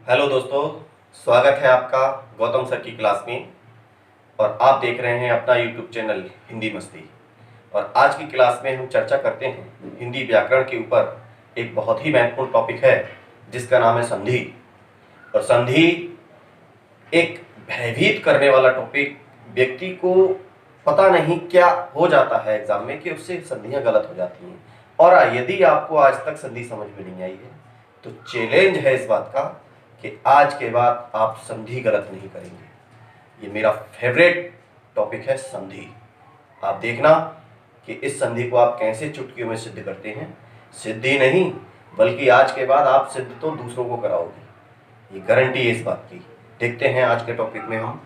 Hello दोस्तों, स्वागत है आपका गौतम सर की क्लास में। और आप देख रहे हैं अपना यूट्यूब चैनल हिंदी मस्ती। और आज की क्लास में हम चर्चा करते हैं हिंदी व्याकरण के ऊपर एक बहुत ही महत्वपूर्ण टॉपिक है जिसका नाम है संधि। और संधि एक भयभीत करने वाला टॉपिक, व्यक्ति को पता नहीं क्या हो जाता है एग्जाम में कि उससे संधियां गलत हो जाती हैं। और यदि आपको आज तक संधि समझ में नहीं आई है तो चैलेंज है इस बात का कि आज के बाद आप संधि गलत नहीं करेंगे। ये मेरा फेवरेट टॉपिक है संधि। आप देखना कि इस संधि को आप कैसे चुटकियों में सिद्ध करते हैं। सिद्धि नहीं बल्कि आज के बाद आप सिद्ध तो दूसरों को कराओगे, ये गारंटी है इस बात की। देखते हैं आज के टॉपिक में हम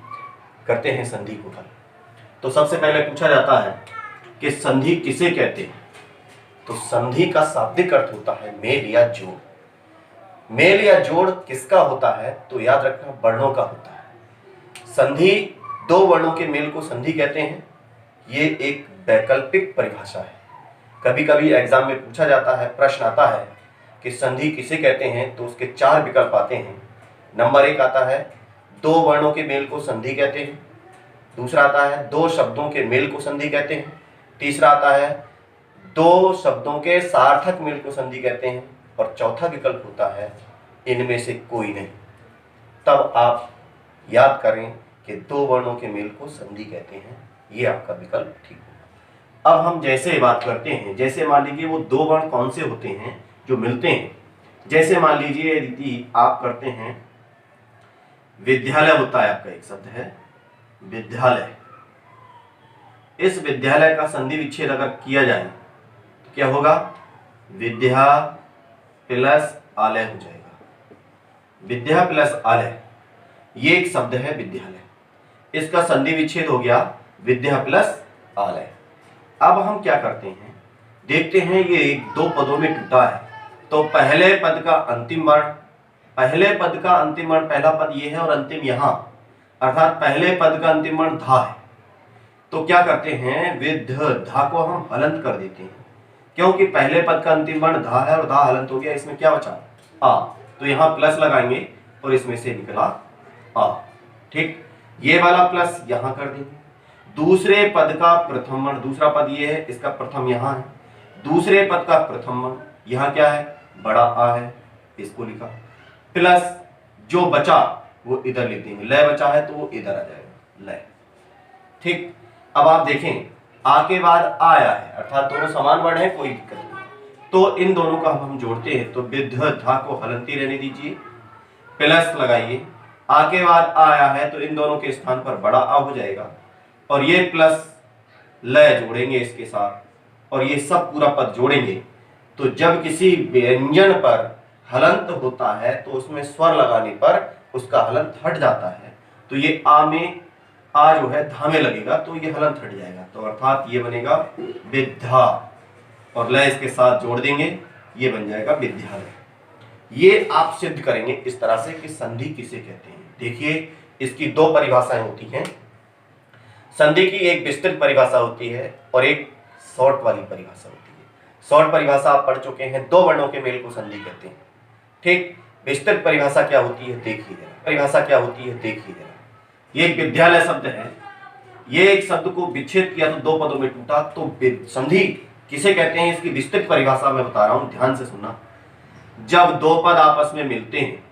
करते हैं संधि को हल। तो सबसे पहले पूछा जाता है कि संधि किसे कहते हैं। तो संधि का शाब्दिक अर्थ होता है मेल या जोड़। मेल या जोड़ किसका होता है तो याद रखना वर्णों का होता है। संधि दो वर्णों के मेल को संधि कहते हैं। ये एक वैकल्पिक परिभाषा है। कभी कभी एग्जाम में पूछा जाता है, प्रश्न आता है कि संधि किसे कहते हैं, तो उसके चार विकल्प आते हैं। नंबर 1 आता है दो वर्णों के मेल को संधि कहते हैं। दूसरा आता है दो शब्दों के मेल को संधि कहते हैं। तीसरा आता है दो शब्दों के सार्थक मेल को संधि कहते हैं। और चौथा विकल्प होता है इनमें से कोई नहीं। तब आप याद करें कि दो वर्णों के मेल को संधि कहते हैं। ये आपका विकल्प ठीक होगा। अब हम जैसे बात करते हैं, जैसे मान लीजिए वो दो वर्ण कौन से होते हैं जो मिलते हैं। जैसे मान लीजिए यदि आप करते हैं विद्यालय, होता है आपका एक शब्द है विद्यालय। इस विद्यालय का संधि विच्छेद अगर किया जाए तो क्या होगा, विद्या प्लस आलय हो जाएगा। विद्या प्लस आलय, ये एक शब्द है विद्यालय। इसका संधि विच्छेद हो गया विद्या प्लस आलय। अब हम क्या करते हैं, देखते हैं ये दो पदों में टूटा है। तो पहले पद का अंतिम वर्ण, पहले पद का अंतिम वर्ण, पहला पद ये है और अंतिम यहां, अर्थात पहले पद का अंतिम वर्ण धा है। तो क्या करते हैं, विध धा को हम हलंत कर देते हैं, क्योंकि पहले पद का अंतिम वर्ण धा है और धा हलंत हो गया। इसमें क्या बचा, आ। तो यहां प्लस लगाएंगे और इसमें से निकला आ। ठीक, ये वाला प्लस यहां कर देंगे। दूसरे पद का प्रथम वर्ण, दूसरा पद ये है, इसका प्रथम यहां है। दूसरे पद का प्रथम वर्ण यहां क्या है, बड़ा आ है, इसको लिखा। प्लस जो बचा वो इधर लिख देंगे, लय बचा है तो वो इधर आ जाएगा, लय। ठीक, अब आप देखें आ के बाद आया है, अर्थात दोनों समान वर्ण है, कोई दिक्कत नहीं। तो इन दोनों का हम जोड़ते हैं, तो विध धा को हलंती रहने दीजिए, प्लस लगाइए। आ के बाद आया है तो इन दोनों के स्थान पर बड़ा आ हो जाएगा और ये प्लस लय जोड़ेंगे इसके साथ और ये सब पूरा पद जोड़ेंगे। तो जब किसी व्यंजन पर हलंत होता है तो उसमें स्वर लगाने पर उसका हलंत हट जाता है। तो ये आ में आ जो है धा में लगेगा तो ये हलंत हट जाएगा। तो अर्थात ये बनेगा विद्या और लय इसके साथ जोड़ देंगे, ये बन जाएगा विद्यालय। ये आप सिद्ध करेंगे इस तरह से कि संधि किसे कहते हैं। देखिए इसकी दो परिभाषाएं होती हैं। संधि की एक विस्तृत परिभाषा होती है और एक शॉर्ट वाली परिभाषा होती है। शॉर्ट परिभाषा आप पढ़ चुके हैं, दो वर्णों के मेल को संधि कहते हैं। ठीक, विस्तृत परिभाषा क्या होती है देखिए जरा, परिभाषा क्या होती है देखिए जरा। ये एक विद्यालय शब्द है, ये एक शब्द को विच्छेद किया तो दो पदों में टूटा, तो संधि किसे कहते हैं इसकी विस्तृत परिभाषा मैं बता रहा हूं, ध्यान से सुनना। जब दो पद आपस में मिलते हैं,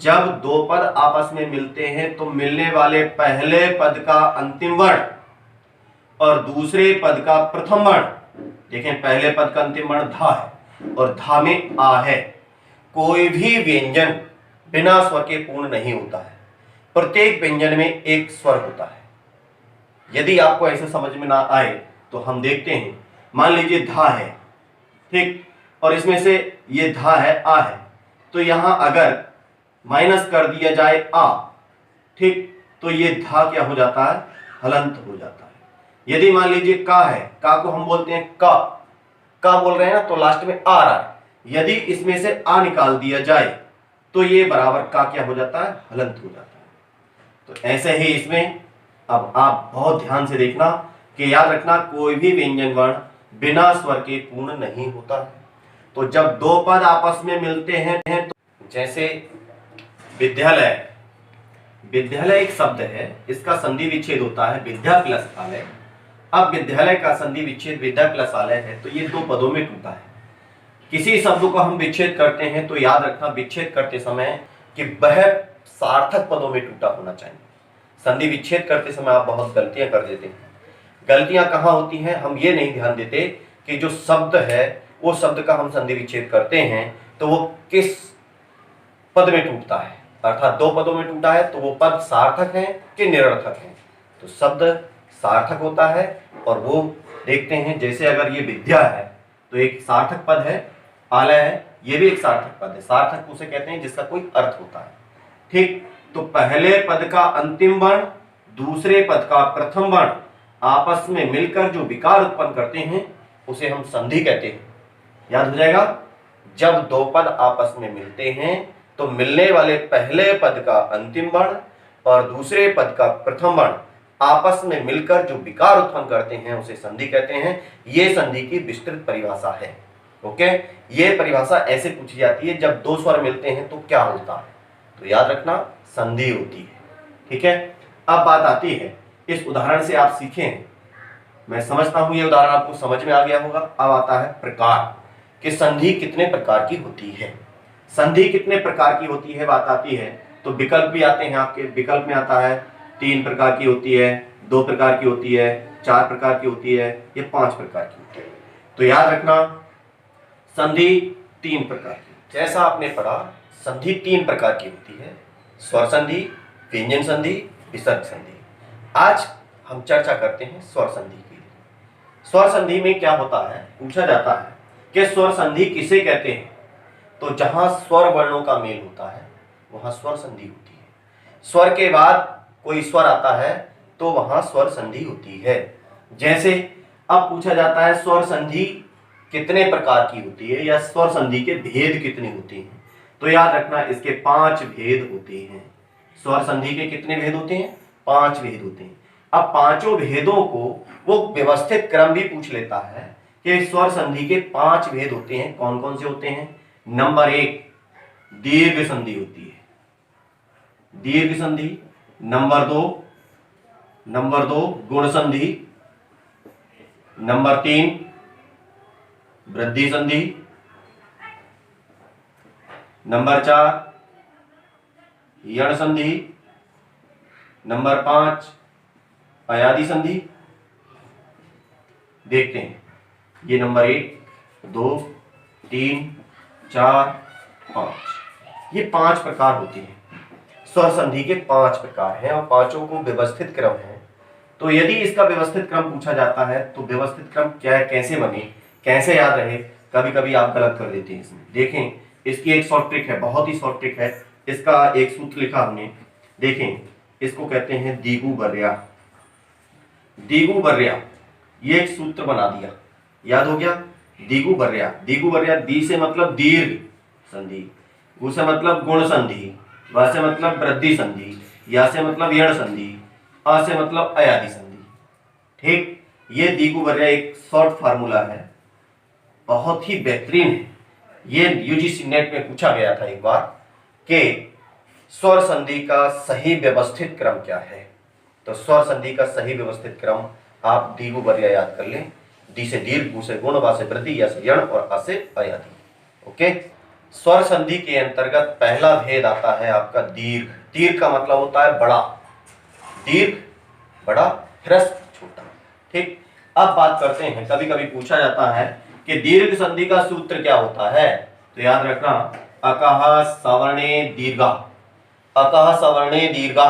जब दो पद आपस में मिलते हैं तो मिलने वाले पहले पद का अंतिम वर्ण और दूसरे पद का प्रथम वर्ण, देखें पहले पद का अंतिम वर्ण धा है और धा में आ है। कोई भी व्यंजन बिना स्वर के पूर्ण नहीं होता है, प्रत्येक व्यंजन में एक स्वर होता है। यदि आपको ऐसे समझ में ना आए तो हम देखते हैं, मान लीजिए धा है, ठीक, और इसमें से ये धा है आ है, तो यहां अगर माइनस कर दिया जाए आ, ठीक, तो ये धा क्या हो जाता है, हलंत हो जाता है। यदि मान लीजिए का है, का को हम बोलते हैं का बोल रहे हैं ना, तो लास्ट में आ रहा है, यदि इसमें से आ निकाल दिया जाए तो ये बराबर का क्या हो जाता है, हलंत हो जाता है। तो ऐसे ही इसमें अब आप बहुत ध्यान से देखना कि याद रखना कोई भी व्यंजन वर्ण बिना स्वर के पूर्ण नहीं होता है। तो जब दो पद आपस में मिलते हैं तो जैसे विद्यालय, विद्यालय एक शब्द है, इसका संधि विच्छेद होता है विद्या प्लस आलय। अब विद्यालय का संधि विच्छेद विद्या प्लस आलय है, तो ये दो पदों में टूटा है। किसी शब्द को हम विच्छेद करते हैं तो याद रखना विच्छेद करते समय कि वह सार्थक पदों में टूटा होना चाहिए। संधि विच्छेद करते समय आप बहुत गलतियां कर देते हैं। गलतियां कहाँ होती हैं, हम ये नहीं ध्यान देते कि जो शब्द है वो शब्द का हम संधि विच्छेद करते हैं तो वो किस पद में टूटता है, अर्थात दो पदों में टूटा है तो वो पद सार्थक है कि निरर्थक है। तो शब्द सार्थक होता है और वो देखते हैं, जैसे अगर ये विद्या है तो एक सार्थक पद है, आलय है ये भी एक सार्थक पद है। सार्थक उसे कहते हैं जिसका कोई अर्थ होता है। ठीक, तो पहले पद का अंतिम वर्ण दूसरे पद का प्रथम वर्ण आपस में मिलकर जो विकार उत्पन्न करते हैं उसे हम संधि कहते हैं। याद हो जाएगा, जब दो पद आपस में मिलते हैं तो मिलने वाले पहले पद का अंतिम वर्ण और दूसरे पद का प्रथम वर्ण आपस में मिलकर जो विकार उत्पन्न करते हैं उसे संधि कहते हैं। ये संधि की विस्तृत परिभाषा है। ओके, ये परिभाषा ऐसे पूछी जाती है, जब दो स्वर मिलते हैं तो क्या होता है, तो याद रखना संधि होती है। ठीक है, अब बात आती है, इस उदाहरण से आप सीखें, मैं समझता हूं ये उदाहरण आपको समझ में आ गया होगा। अब आता है प्रकार कि संधि कितने प्रकार की होती है। संधि कितने प्रकार की होती है बात आती है तो विकल्प भी आते हैं आपके। विकल्प में आता है 3 प्रकार की होती है, 2 प्रकार की होती है, 4 प्रकार की होती है, ये 5 प्रकार की होती है। तो याद रखना संधि 3 प्रकार की। जैसा आपने पढ़ा संधि 3 प्रकार की होती है, स्वर संधि, व्यंजन संधि, विसर्ग संधि। आज हम चर्चा करते हैं स्वर संधि की। स्वर संधि में क्या होता है, पूछा जाता है कि स्वर संधि किसे कहते हैं, तो जहां स्वर वर्णों का मेल होता है वहां स्वर संधि होती है। स्वर के बाद कोई स्वर आता है तो वहां स्वर संधि होती है। जैसे अब पूछा जाता है स्वर संधि कितने प्रकार की होती है या स्वर संधि के भेद कितने होते हैं, तो याद रखना इसके 5 भेद होते हैं। स्वर संधि के कितने भेद होते हैं, 5 भेद होते हैं। अब पांचों भेदों को वो व्यवस्थित क्रम भी पूछ लेता है कि स्वर संधि के 5 भेद होते हैं, कौन कौन से होते हैं। नंबर 1 दीर्घ संधि होती है, दीर्घ संधि। नंबर 2 गुण संधि। नंबर 3 वृद्धि संधि। नंबर 4 यण संधि। नंबर 5 अयादि संधि। देखते हैं, ये नंबर 1 2 3 4 5, ये 5 प्रकार होती है। स्वर संधि के 5 प्रकार हैं और पांचों को व्यवस्थित क्रम है। तो यदि इसका व्यवस्थित क्रम पूछा जाता है तो व्यवस्थित क्रम क्या है, कैसे बने, कैसे याद रहे, कभी कभी आप गलत कर देते हैं इसमें। देखें, इसकी एक शॉर्ट ट्रिक है, बहुत ही शॉर्ट ट्रिक है। इसका एक सूत्र लिखा हमने, देखें, इसको कहते हैं दीगु बर्या। दीगु बर्या, ये एक सूत्र बना दिया, याद हो गया। दीगु बर्या, दीगु बर्या, दी से मतलब दीर्घ संधि, गु से मतलब गुण संधि, व से मतलब वृद्धि संधि, या से मतलब यण संधि, अ से मतलब अयादि संधि। ठीक, ये दीगु बर्या एक शॉर्ट फार्मूला है, बहुत ही बेहतरीन है। ये यूजीसी नेट में पूछा गया था एक बार कि स्वर संधि का सही व्यवस्थित क्रम क्या है। तो स्वर संधि का सही व्यवस्थित क्रम आप दीगु बर्या याद कर लें। दी से दीर्घ, गु से गुण, वा से वृद्धि, या से यण और अ से अयादि। ओके, स्वर संधि के अंतर्गत पहला भेद आता है आपका दीर्घ। दीर्घ का मतलब होता है बड़ा, दीर्घ बड़ा, ह्रस्व छोटा। ठीक, अब बात करते हैं, कभी कभी पूछा जाता है कि दीर्घ संधि का सूत्र क्या होता है, तो याद रखना अकः सवर्णे दीर्घा। अकः सवर्णे दीर्घा,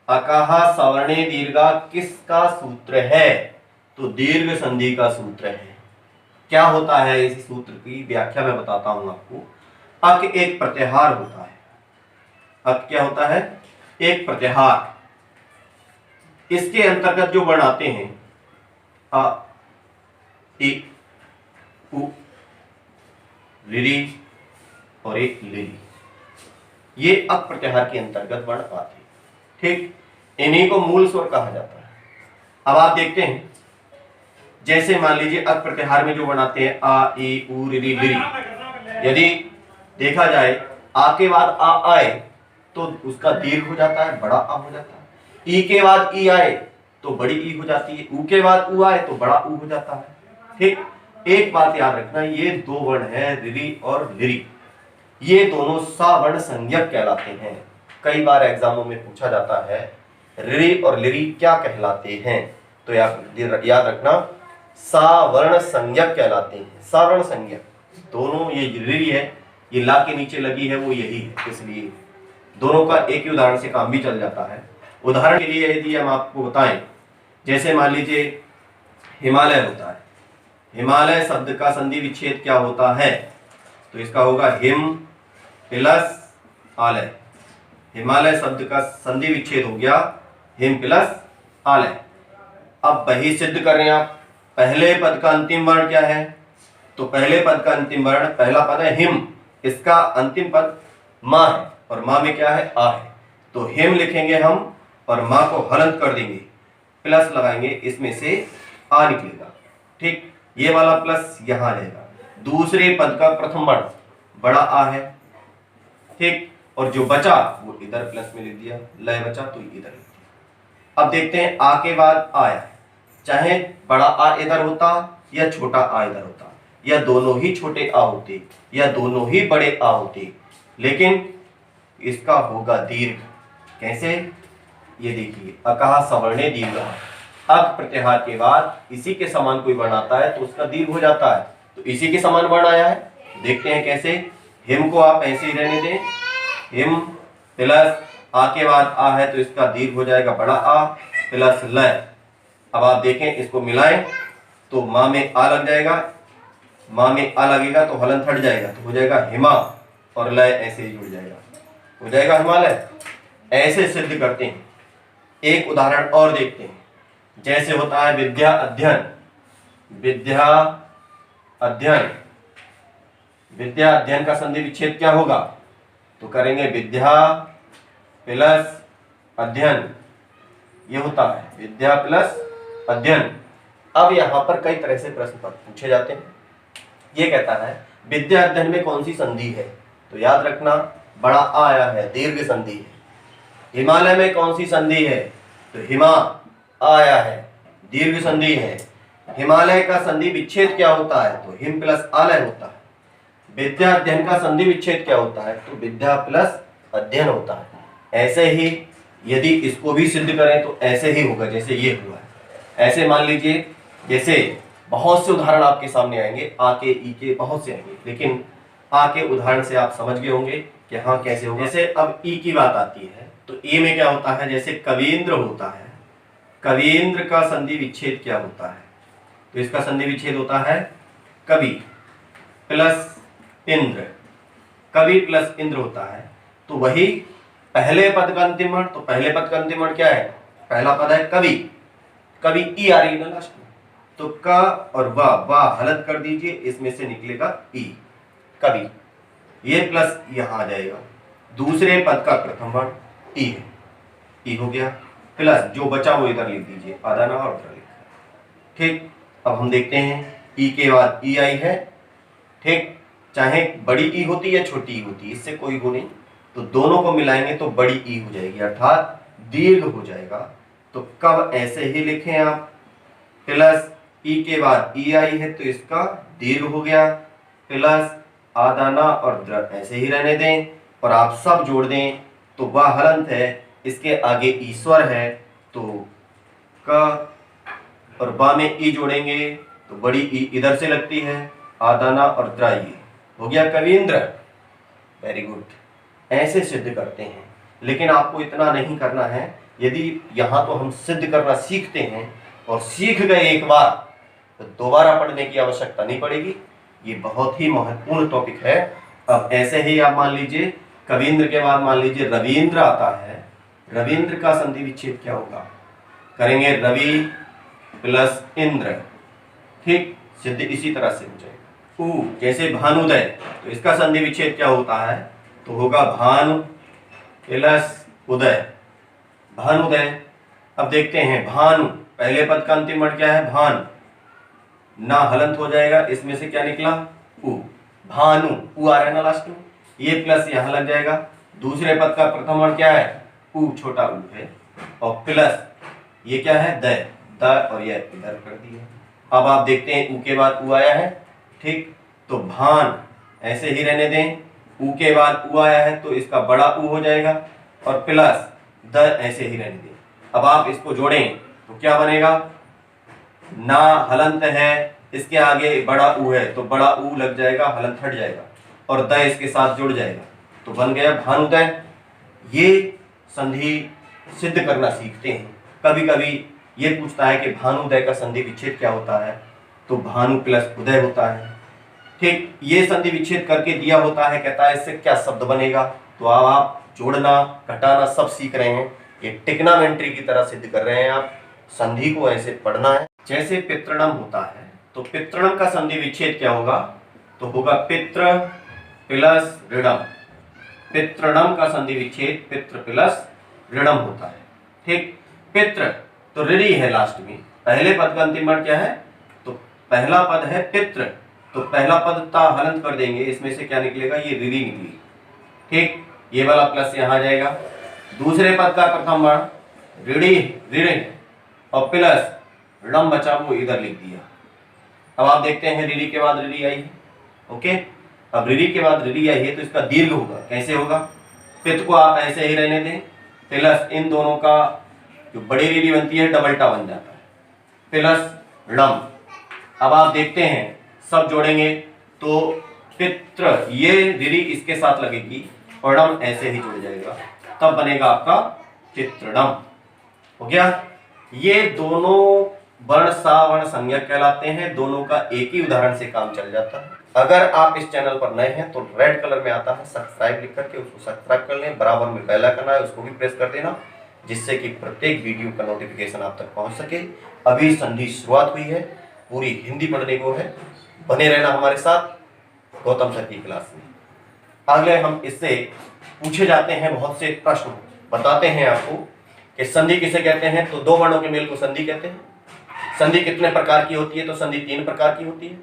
अकः सवर्णे दीर्घा किसका सूत्र है, तो दीर्घ संधि का सूत्र है। क्या होता है इस सूत्र की व्याख्या मैं बताता हूं आपको। अक एक प्रत्याहार होता है, अक क्या होता है, एक प्रत्याहार। इसके अंतर्गत जो वर्ण आते हैं अ इ उ ऋ और एक लिरी, ये अक प्रत्याहार के अंतर्गत वर्ण आते हैं। ठीक, इन्हीं को मूल स्वर कहा जाता है। अब आप देखते हैं, जैसे मान लीजिए अक प्रत्याहार में जो वर्ण आते हैं आ इ उ ऋ लिरी, यदि देखा जाए आ के बाद आ आए तो उसका दीर्घ हो जाता है, बड़ा आ हो जाता है। ई के बाद ई आए तो बड़ी ई हो जाती है। ऊ के बाद ऊ आए तो बड़ा ऊ हो जाता है। ठीक, एक बात याद रखना, ये दो वर्ण है रिरी और लिरी, ये दोनों सावर्ण संज्ञक कहलाते हैं। कई बार एग्जामों में पूछा जाता है रिरी और लिरी क्या कहलाते हैं, तो याद रखना सावर्ण संज्ञक कहलाते हैं। सावर्ण संज्ञक दोनों, ये रिरी है, ये ला के नीचे लगी है वो यही है, इसलिए दोनों का एक ही उदाहरण से काम भी चल जाता है। उदाहरण के लिए यदि हम आपको बताएं, जैसे मान लीजिए हिमालय होता है, हिमालय शब्द का संधि विच्छेद क्या होता है, तो इसका होगा हिम प्लस आलय। हिमालय शब्द का संधि विच्छेद हो गया हिम प्लस आलय। अब वही सिद्ध कर रहे हैं आप, पहले पद का अंतिम वर्ण क्या है, तो पहले पद का अंतिम वर्ण, पहला पद है हिम, इसका अंतिम पद माँ है और माँ में क्या है, आ है, तो हिम लिखेंगे हम और माँ को हलंत कर देंगे, प्लस लगाएंगे, इसमें से आ निकलेगा। ठीक, ये वाला प्लस यहां रहेगा। दूसरे पद का प्रथम वर्ण बड़ा आ है, ठीक, और जो बचा वो इधर प्लस में लिख दिया, लय बचा तो इधर लिख दिया। अब देखते हैं आ के बाद आया, चाहे बड़ा आ इधर होता या छोटा आ इधर होता, या दोनों ही छोटे आ होते या दोनों ही बड़े आ होते, लेकिन इसका होगा दीर्घ। कैसे, ये देखिए अकहा सवर्णे दीर्घ, अक प्रत्याहार के बाद इसी के समान कोई वर्ण आता है तो उसका दीर्घ हो जाता है, तो इसी के समान वर्ण आया है। देखते हैं कैसे, हिम को आप ऐसे ही रहने दें, हिम प्लस आ के बाद आ है तो इसका दीर्घ हो जाएगा बड़ा आ प्लस लय। अब आप देखें इसको मिलाएं तो माँ में आ लग जाएगा, माँ में आ लगेगा तो हलंत हट जाएगा, तो हो जाएगा हिमा और लय ऐसे ही जुड़ जाएगा, हो जाएगा हिमालय। ऐसे सिद्ध करते हैं। एक उदाहरण और देखते हैं, जैसे होता है विद्या अध्ययन, विद्या अध्ययन, विद्या अध्ययन का संधि विच्छेद क्या होगा, तो करेंगे विद्या प्लस अध्ययन, ये होता है विद्या प्लस अध्ययन। अब यहां पर कई तरह से प्रश्न पूछे जाते हैं। ये कहता है विद्या अध्ययन में कौन सी संधि है, तो याद रखना बड़ा आ आया है, दीर्घ संधि है। हिमालय में कौन सी संधि है, तो हिमा आया है, दीर्घ संधि है। हिमालय का संधि विच्छेद क्या होता है, तो हिम प्लस आलय होता है। विद्या अध्ययन का संधि विच्छेद क्या होता है, तो विद्या प्लस अध्ययन होता है। ऐसे ही यदि इसको भी सिद्ध करें तो ऐसे ही होगा जैसे ये हुआ है। ऐसे मान लीजिए, जैसे बहुत से उदाहरण आपके सामने आएंगे, आ के ई के बहुत से आएंगे, लेकिन आ के उदाहरण से आप समझ गए होंगे कि हाँ कैसे होगा। जैसे अब ई की बात आती है तो ई में क्या होता है, जैसे कवींद्र होता है, कवींद्र का संधि विच्छेद क्या होता है, तो इसका संधि विच्छेद होता है कवि प्लस इंद्र, कवि प्लस इंद्र होता है। तो वही पहले पद का अंतिम वर्ण, तो पहले पद का अंतिम वर्ण क्या है, पहला पद है कवि, कवि ई आ रही है ना लास्ट में, तो क और वाह हलत कर दीजिए, इसमें से निकलेगा ई, कवि, ये प्लस यहां आ जाएगा। दूसरे पद का प्रथम वर्ण ई है, ई हो गया, प्लस जो बचा वो इधर लिख दीजिए, आधा ना और उधर लिख। ठीक, अब हम देखते हैं ई के बाद ई आई है, ठीक, चाहे बड़ी ई होती या छोटी ई होती, इससे कोई वो नहीं, तो दोनों को मिलाएंगे तो बड़ी ई हो जाएगी, अर्थात दीर्घ हो जाएगा। तो कब ऐसे ही लिखें आप, प्लस ई के बाद ई आई है तो इसका दीर्घ हो गया, प्लस आधा ना और द्र ऐसे ही रहने दें, और आप सब जोड़ दें तो वह हलंत है, इसके आगे ईश्वर है, तो क और बा में ई जोड़ेंगे तो बड़ी ई इधर से लगती है, आदाना और द्राई हो गया कवींद्र। वेरी गुड, ऐसे सिद्ध करते हैं। लेकिन आपको इतना नहीं करना है, यदि यहाँ तो हम सिद्ध करना सीखते हैं और सीख गए एक बार तो दोबारा पढ़ने की आवश्यकता नहीं पड़ेगी। ये बहुत ही महत्वपूर्ण टॉपिक है। अब ऐसे ही आप मान लीजिए कवींद्र के बाद मान लीजिए रविंद्र आता है, रविंद्र का संधि विच्छेद क्या होगा, करेंगे रवि प्लस इंद्र, ठीक, सिद्ध इसी तरह से हो जाएगा। जैसे भानुदय, तो इसका संधि विच्छेद क्या होता है, तो होगा भानु प्लस उदय, भानुदय। अब देखते हैं भानु, पहले पद का अंतिम वर्ण क्या है, भान, ना हलंत हो जाएगा, इसमें से क्या निकला उ, भानु, उ आ रहा है ना लास्ट में, ये प्लस यहाँ लग जाएगा। दूसरे पद का प्रथम वर्ण क्या है, उ, छोटा उ है, और प्लस ये क्या है, द और ये इधर कर दिया। अब आप देखते हैं उ के बाद उ आया है, ठीक, तो भान ऐसे ही रहने दें, उ के बाद उ आया है तो इसका बड़ा उ हो जाएगा, और प्लस द ऐसे ही रहने दें। अब आप इसको जोड़ें तो क्या बनेगा, ना हलंत है, इसके आगे बड़ा उ है तो बड़ा उ लग जाएगा, हलंत हट जाएगा, और द इसके साथ जुड़ जाएगा, तो बन गया भानुदय। ये संधि सिद्ध करना सीखते हैं। कभी कभी ये पूछता है कि भानुदय का संधि विच्छेद क्या होता है, तो भानु प्लस उदय होता है, ठीक। ये संधि विच्छेद करके दिया होता है, कहता है इससे क्या शब्द बनेगा, तो अब आप जोड़ना घटाना सब सीख रहे हैं। ये टिग्नामेंट्री की तरह सिद्ध कर रहे हैं आप। संधि को ऐसे पढ़ना है। जैसे पितृणम होता है, तो पितृणम का संधि विच्छेद क्या होगा, तो होगा पितृ प्लस ऋणम। पितृणम का संधि विच्छेद पितृ प्लस ऋणम होता है, ठीक। पितृ तो ऋणी है लास्ट में, पहले पद का अंतिम वर्ण क्या है, तो पहला पद है पितृ, तो पहला पद ता हलंत कर देंगे, इसमें से क्या निकलेगा, ये ऋणी निकली, ठीक। ये वाला प्लस यहाँ आ जाएगा। दूसरे पद का प्रथम वर्ण ऋणी ऋण और प्लस ऋणम बचा वो इधर लिख दिया। अब आप देखते हैं ऋणी के बाद ऋणी आई है, ओके। अब ऋणी के बाद ऋणी आई है तो इसका दीर्घ होगा, कैसे होगा, पित को आप ऐसे ही रहने दें, प्लस इन दोनों का जो बड़ी ऋणी बनती है डबलटा बन जाता है, प्लस ऋणम। अब आप देखते हैं सब जोड़ेंगे तो पितृ ये ऋणी इसके साथ लगेगी और णम ऐसे ही जुड़ जाएगा, तब बनेगा आपका चित्रणम। हो गया। ये दोनों वर्ण सावर्ण संज्ञक कहलाते हैं। दोनों का एक ही उदाहरण से काम चल जाता है। अगर आप इस चैनल पर नए हैं तो रेड कलर में आता है सब्सक्राइब लिख करके उसको सब्सक्राइब कर लें। बराबर में बेल आइकन है उसको भी प्रेस कर देना, जिससे कि प्रत्येक वीडियो का नोटिफिकेशन आप तक पहुंच सके। अभी संधि शुरुआत हुई है, पूरी हिंदी पढ़ने को है, बने रहना हमारे साथ गौतम सर की क्लास में। अगले हम इससे पूछे जाते हैं बहुत से प्रश्न, बताते हैं आपको कि संधि किसे कहते हैं। तो दो वर्णों के मेल को संधि कहते हैं। संधि कितने प्रकार की होती है, तो संधि 3 प्रकार की होती है,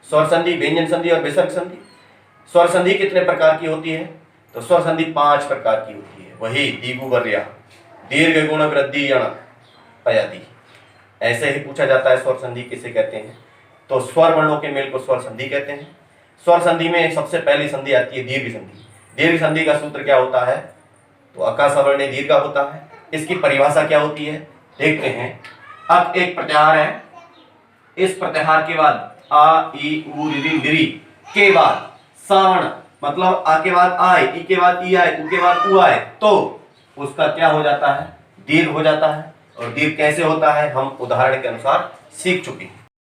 स्वर संधि, व्यंजन संधि और विसर्ग संधि। स्वर संधि कितने प्रकार की होती है, तो स्वर संधि 5 प्रकार की होती है। वही दीगुवर्या, दीर्घ गुण वृद्धि यण पयादि, ऐसे ही पूछा जाता है स्वर संधि किसे कहते हैं। तो स्वर वर्णों के मेल को स्वर संधि कहते हैं। स्वर संधि में सबसे पहली संधि आती है दीर्घ संधि। दीर्घ संधि का सूत्र क्या होता है, तो अका सवर्ण दीर्घ होता है। इसकी परिभाषा क्या होती है, देखते हैं। अब एक प्रत्याहार है, इस प्रत्याहार के बाद आ ई उ रि रि के बाद सवर्ण, मतलब आ के बाद आए, ई के बाद ई आए, उ के बाद उ आए, तो उसका क्या हो जाता है, दीर्घ हो जाता है। और दीर्घ कैसे होता है हम उदाहरण के अनुसार सीख चुके हैं।